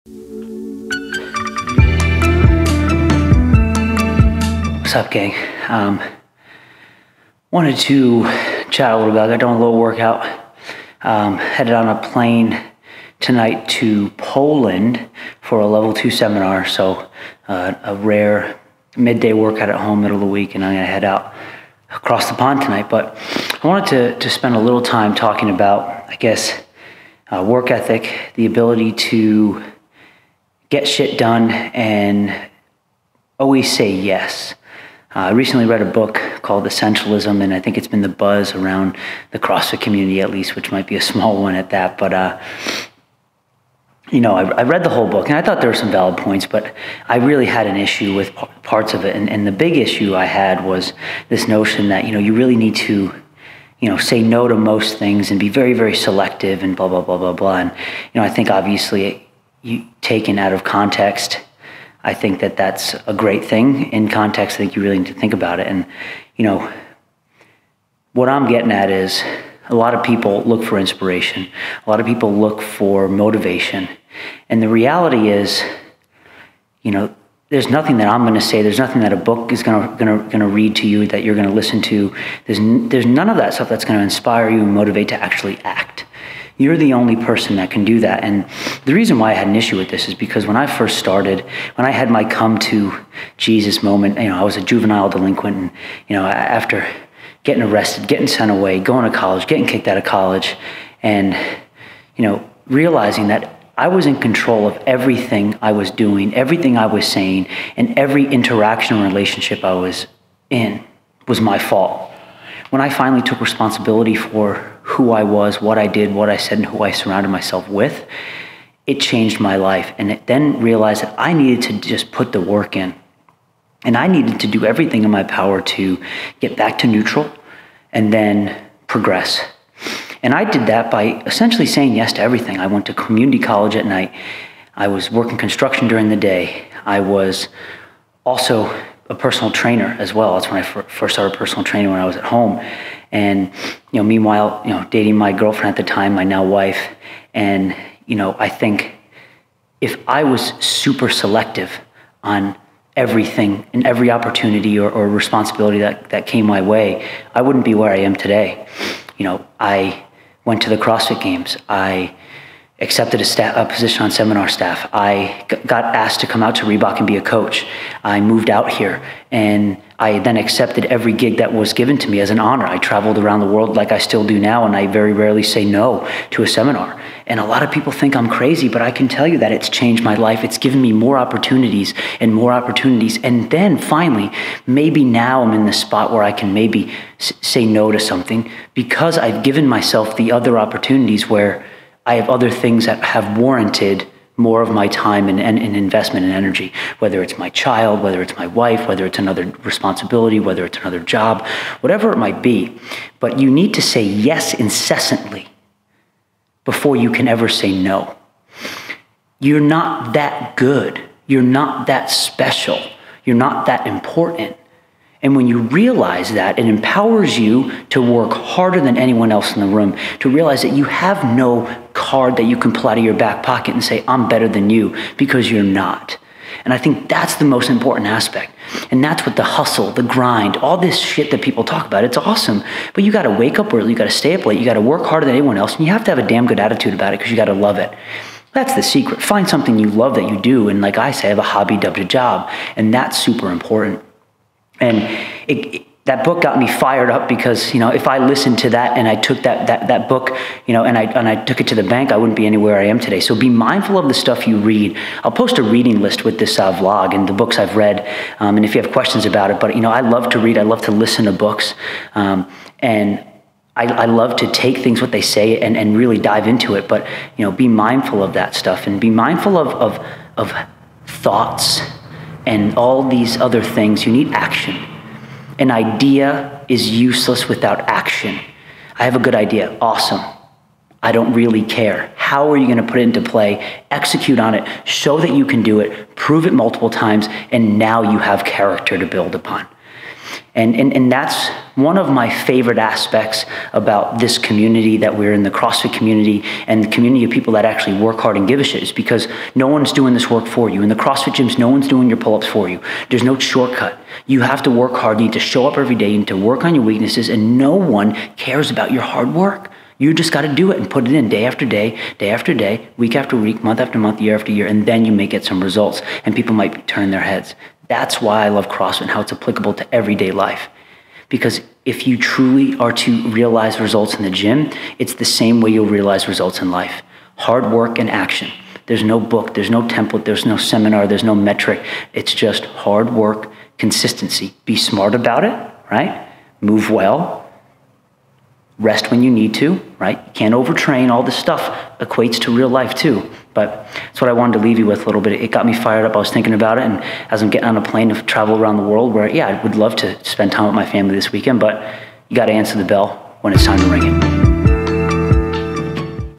What's up, gang? Wanted to chat a little bit. I got done a little workout. Headed on a plane tonight to Poland for a level 2 seminar. So a rare midday workout at home, middle of the week, and I'm gonna head out across the pond tonight. But I wanted to spend a little time talking about, I guess, work ethic, the ability to get shit done and always say yes. I recently read a book called Essentialism, and I think it's been the buzz around the CrossFit community, at least, which might be a small one at that. But, I read the whole book, and I thought there were some valid points, but I really had an issue with parts of it. And the big issue I had was this notion that, you really need to, say no to most things and be very, very selective and blah, blah, blah, blah, blah. And, I think obviously taken out of context, I think that that's a great thing. In context, I think you really need to think about it. And, what I'm getting at is a lot of people look for inspiration. A lot of people look for motivation. And the reality is, there's nothing that I'm going to say. There's nothing that a book is going to read to you that you're going to listen to. There's none of that stuff that's going to inspire you and motivate to actually act. You're the only person that can do that. And the reason why I had an issue with this is because when I first started, when I had my come to Jesus moment, I was a juvenile delinquent, and, after getting arrested, getting sent away, going to college, getting kicked out of college, and, realizing that I was in control of everything I was doing, everything I was saying, and every interaction and relationship I was in was my fault. When I finally took responsibility for who I was, what I did, what I said, and who I surrounded myself with, it changed my life. And it then realized that I needed to just put the work in. And I needed to do everything in my power to get back to neutral and then progress. And I did that by essentially saying yes to everything. I went to community college at night. I was working construction during the day. I was also a personal trainer as well. That's when I first started personal training, when I was at home. And, meanwhile, dating my girlfriend at the time, my now wife. And, I think if I was super selective on everything and every opportunity or responsibility that came my way, I wouldn't be where I am today. I went to the CrossFit Games. I accepted a position on seminar staff. I got asked to come out to Reebok and be a coach. I moved out here, and I then accepted every gig that was given to me as an honor. I traveled around the world like I still do now, and I very rarely say no to a seminar. And a lot of people think I'm crazy, but I can tell you that it's changed my life. It's given me more opportunities and more opportunities. And then finally, maybe now I'm in the spot where I can maybe say no to something because I've given myself the other opportunities where I have other things that have warranted more of my time and investment and energy, whether it's my child, whether it's my wife, whether it's another responsibility, whether it's another job, whatever it might be. But you need to say yes incessantly before you can ever say no. You're not that good. You're not that special. You're not that important. And when you realize that, it empowers you to work harder than anyone else in the room, to realize that you have no card that you can pull out of your back pocket and say, I'm better than you, because you're not. And I think that's the most important aspect. And that's what the hustle, the grind, all this shit that people talk about, it's awesome. But you got to wake up early, you got to stay up late, you got to work harder than anyone else, and you have to have a damn good attitude about it because you got to love it. That's the secret. Find something you love that you do. And like I say, I have a hobby dubbed a job. And that's super important. And that book got me fired up because, if I listened to that and I took that book, and I took it to the bank, I wouldn't be anywhere I am today. So be mindful of the stuff you read. I'll post a reading list with this vlog and the books I've read. And if you have questions about it, but, I love to read. I love to listen to books. And I love to take things, what they say, and really dive into it. But, be mindful of that stuff and be mindful of thoughts and all these other things. You need action. An idea is useless without action. I have a good idea. Awesome. I don't really care. How are you going to put it into play? Execute on it. Show that you can do it. Prove it multiple times. And now you have character to build upon. And that's one of my favorite aspects about this community that we're in, the CrossFit community, and the community of people that actually work hard and give a shit, is because no one's doing this work for you. In the CrossFit gyms, no one's doing your pull-ups for you. There's no shortcut. You have to work hard. You need to show up every day. You need to work on your weaknesses, and no one cares about your hard work. You just got to do it and put it in day after day, week after week, month after month, year after year, and then you may get some results, and people might turn their heads. That's why I love CrossFit and how it's applicable to everyday life. Because if you truly are to realize results in the gym, it's the same way you'll realize results in life. Hard work and action. There's no book, there's no template, there's no seminar, there's no metric. It's just hard work, consistency. Be smart about it, right? Move well. Rest when you need to, right? You can't overtrain. All this stuff equates to real life too. But that's what I wanted to leave you with a little bit. It got me fired up. I was thinking about it, and as I'm getting on a plane to travel around the world, where, yeah, I would love to spend time with my family this weekend, but you got to answer the bell when it's time to ring it.